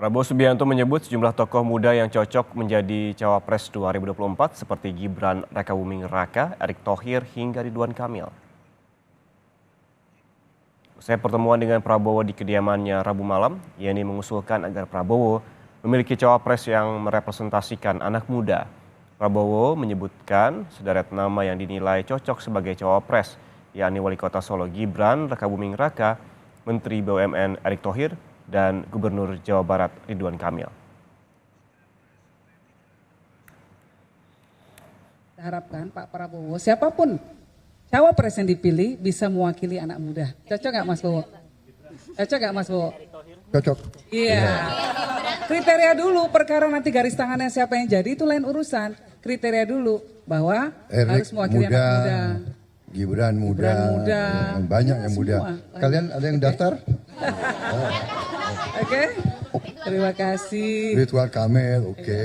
Prabowo Subianto menyebut sejumlah tokoh muda yang cocok menjadi Cawapres 2024 seperti Gibran Rakabuming Raka, Erick Thohir, hingga Ridwan Kamil. Usai pertemuan dengan Prabowo di kediamannya Rabu malam, Yeni mengusulkan agar Prabowo memiliki cawapres yang merepresentasikan anak muda. Prabowo menyebutkan sederet nama yang dinilai cocok sebagai cawapres, yakni Wali Kota Solo Gibran Rakabuming Raka, Menteri BUMN Erick Thohir, dan Gubernur Jawa Barat Ridwan Kamil. Kita harapkan Pak Prabowo, siapapun cawapres yang dipilih bisa mewakili anak muda. Cocok nggak Mas Bowo? Cocok nggak Mas Bowo? Cocok. Iya. Kriteria dulu, perkara nanti garis tangannya siapa yang jadi itu lain urusan. Kriteria dulu bahwa Erick harus mewakili muda, anak muda. Gibran muda, Gibran muda. banyak yang Semua. muda. Kalian ada yang daftar? Oke, terima kasih. Ridwan Kamil, oke.